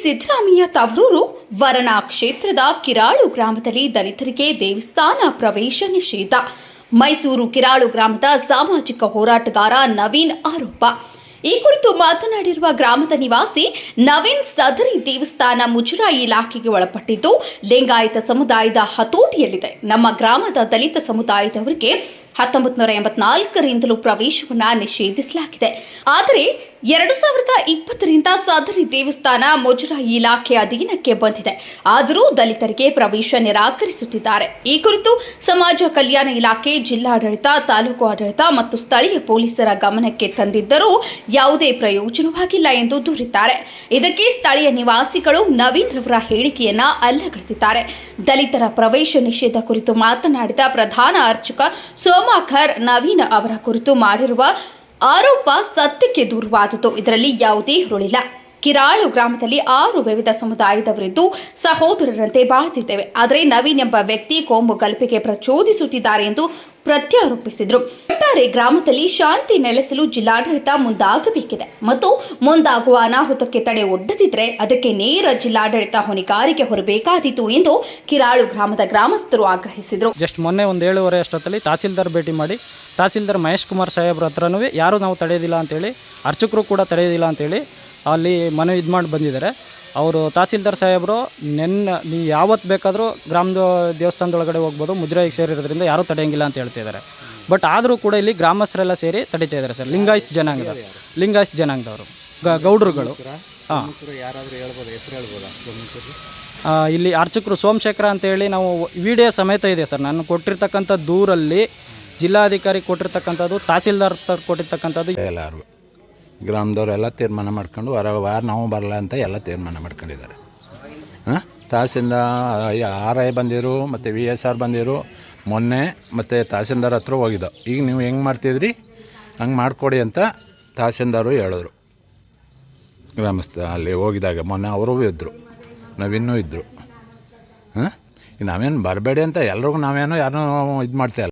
ಸಿದ್ದರಾಮಯ್ಯ ತವರೂರು ವರಣ ಕ್ಷೇತ್ರದ ಕಿರಾಳು ಗ್ರಾಮದಲ್ಲಿ ದಲಿತರಿಗೆ ದೇವಸ್ಥಾನ ಪ್ರವೇಶ ನಿಷೇಧ. ಮೈಸೂರು ಕಿರಾಳು ಗ್ರಾಮದ ಸಾಮಾಜಿಕ ಹೋರಾಟಗಾರ ನವೀನ್ ಆರೋಪ. ಈ ಕುರಿತು ಮಾತನಾಡಿರುವ ಗ್ರಾಮದ ನಿವಾಸಿ ನವೀನ್, ಸದರಿ ದೇವಸ್ಥಾನ ಮುಜರಾಯಿ ಇಲಾಖೆಗೆ ಒಳಪಟ್ಟಿದ್ದು ಲಿಂಗಾಯತ ಸಮುದಾಯದ ಹತೋಟಿಯಲ್ಲಿದೆ. ನಮ್ಮ ಗ್ರಾಮದ ದಲಿತ ಸಮುದಾಯದವರಿಗೆ 1984ರಿಂದಲೂ ಪ್ರವೇಶವನ್ನ ನಿಷೇಧಿಸಲಾಗಿದೆ. ಆದರೆ 2020ರಿಂದ ಸದರಿ ದೇವಸ್ಥಾನ ಮುಜರಾಯಿ ಇಲಾಖೆ ಅಧೀನಕ್ಕೆ ಬಂದಿದೆ. ಆದರೂ ದಲಿತರಿಗೆ ಪ್ರವೇಶ ನಿರಾಕರಿಸುತ್ತಿದ್ದಾರೆ. ಈ ಕುರಿತು ಸಮಾಜ ಕಲ್ಯಾಣ ಇಲಾಖೆ, ಜಿಲ್ಲಾಡಳಿತ, ತಾಲೂಕು ಆಡಳಿತ ಮತ್ತು ಸ್ಥಳೀಯ ಪೊಲೀಸರ ಗಮನಕ್ಕೆ ತಂದಿದ್ದರೂ ಯಾವುದೇ ಪ್ರಯೋಜನವಾಗಿಲ್ಲ ಎಂದು ದೂರಿದ್ದಾರೆ. ಇದಕ್ಕೆ ಸ್ಥಳೀಯ ನಿವಾಸಿಗಳು ನವೀನ್ ರವರ ಹೇಳಿಕೆಯನ್ನ ಅಲ್ಲಗಳೆದಿದ್ದಾರೆ. ದಲಿತರ ಪ್ರವೇಶ ನಿಷೇಧ ಕುರಿತು ಮಾತನಾಡಿದ ಪ್ರಧಾನ ಅರ್ಚಕ ಸೋಮಾಖರ್, ನವೀನ್ ಅವರ ಕುರಿತು ಮಾಡಿರುವ ಆರೋಪ ಸತ್ಯಕ್ಕೆ ದೂರವಾದದ್ದು. ಇದರಲ್ಲಿ ಯಾವುದೇ ಹುರುಳಿಲ್ಲ. ಕಿರಾಳು ಗ್ರಾಮದಲ್ಲಿ 6 ವಿವಿಧ ಸಮುದಾಯದವರಿದ್ದು ಸಹೋದರರಂತೆ ಬಾಳುತ್ತಿದ್ದೇವೆ. ಆದರೆ ನವೀನ್ ಎಂಬ ವ್ಯಕ್ತಿ ಕೋಮು ಗಲಭೆಗೆ ಪ್ರಚೋದಿಸುತ್ತಿದ್ದಾರೆ ಎಂದು ಪ್ರತ್ಯಾರೋಪಿಸಿದರು. ಒಟ್ಟಾರೆ ಗ್ರಾಮದಲ್ಲಿ ಶಾಂತಿ ನೆಲೆಸಲು ಜಿಲ್ಲಾಡಳಿತ ಮುಂದಾಗಬೇಕಿದೆ ಮತ್ತು ಮುಂದಾಗುವ ಅನಾಹುತಕ್ಕೆ ತಡೆ ಒಡ್ಡದಿದ್ರೆ ಅದಕ್ಕೆ ನೇರ ಜಿಲ್ಲಾಡಳಿತ ಹೊಣೆಗಾರಿಕೆ ಹೊರಬೇಕಾದೀತು ಎಂದು ಕಿರಾಳು ಗ್ರಾಮದ ಗ್ರಾಮಸ್ಥರು ಆಗ್ರಹಿಸಿದರು. ಜಸ್ಟ್ ಮೊನ್ನೆ 7:30 ಅಷ್ಟೊತ್ತಲ್ಲಿ ತಹಸೀಲ್ದಾರ್ ಭೇಟಿ ಮಾಡಿ ತಹಸೀಲ್ದಾರ್ ಮಹೇಶ್ ಕುಮಾರ್ ಸಾಹೇಬ್ರ ಹತ್ರನೂ ಯಾರು ನಾವು ತಡೆಯೋದಿಲ್ಲ ಅಂತೇಳಿ, ಅರ್ಚಕರು ಕೂಡ ತಡೆಯೋದಿಲ್ಲ ಅಂತೇಳಿ ಅಲ್ಲಿ ಮನವಿ ಮಾಡಿ ಬಂದಿದ್ದಾರೆ. ಅವರು ತಹಸೀಲ್ದಾರ್ ಸಾಹೇಬರು ನೀವು ಯಾವತ್ತು ಬೇಕಾದರೂ ಗ್ರಾಮದ ದೇವಸ್ಥಾನದೊಳಗಡೆ ಹೋಗ್ಬೋದು, ಮುಜರಾಯಿಗೆ ಸೇರಿರೋದ್ರಿಂದ ಯಾರೂ ತಡೆಯಂಗಿಲ್ಲ ಅಂತ ಹೇಳ್ತಿದ್ದಾರೆ. ಬಟ್ ಆದರೂ ಕೂಡ ಇಲ್ಲಿ ಗ್ರಾಮಸ್ಥರೆಲ್ಲ ಸೇರಿ ತಡೀತಾ ಇದ್ದಾರೆ ಸರ್. ಲಿಂಗಾಯತ್ ಜನಾಂಗದವರು ಗೌಡ್ರುಗಳು. ಹಾಂ, ಇಲ್ಲಿ ಅರ್ಚಕರು ಸೋಮಶೇಖರ ಅಂತೇಳಿ ನಾವು ವಿಡಿಯೋ ಸಮೇತ ಇದೆ ಸರ್. ನಾನು ಕೊಟ್ಟಿರ್ತಕ್ಕಂಥ ದೂರಲ್ಲಿ ಜಿಲ್ಲಾಧಿಕಾರಿ ಕೊಟ್ಟಿರ್ತಕ್ಕಂಥದ್ದು, ತಹಸೀಲ್ದಾರ್ ಕೊಟ್ಟಿರ್ತಕ್ಕಂಥದ್ದು. ಎಲ್ಲರೂ ಗ್ರಾಮದವರೆಲ್ಲ ತೀರ್ಮಾನ ಮಾಡ್ಕೊಂಡು ವಾರ ನಾವು ಬರಲ್ಲ ಅಂತ ಎಲ್ಲ ತೀರ್ಮಾನ ಮಾಡ್ಕೊಂಡಿದ್ದಾರೆ. ತಹಸೀಲ್ದಾರ್ RI ಬಂದಿರು ಮತ್ತು VSR ಬಂದಿರು ಮೊನ್ನೆ, ಮತ್ತು ತಹಸೀಲ್ದಾರ್ ಹತ್ರ ಹೋಗಿದ್ದೋ. ಈಗ ನೀವು ಹೆಂಗೆ ಮಾಡ್ತಿದ್ರಿ ಹಂಗೆ ಮಾಡಿಕೊಡಿ ಅಂತ ತಹಸೀಲ್ದಾರು ಹೇಳಿದ್ರು. ಗ್ರಾಮಸ್ಥ ಅಲ್ಲಿ ಹೋಗಿದಾಗ ಮೊನ್ನೆ ಅವರು ಇದ್ದರು, ನಾವಿನ್ನೂ ಇದ್ದರು. ನಾವೇನು ಬರಬೇಡಿ ಅಂತ ಎಲ್ರಿಗೂ ನಾವೇನೋ ಯಾರೂ ಇದು ಮಾಡ್ತಾಯಿಲ್ಲ.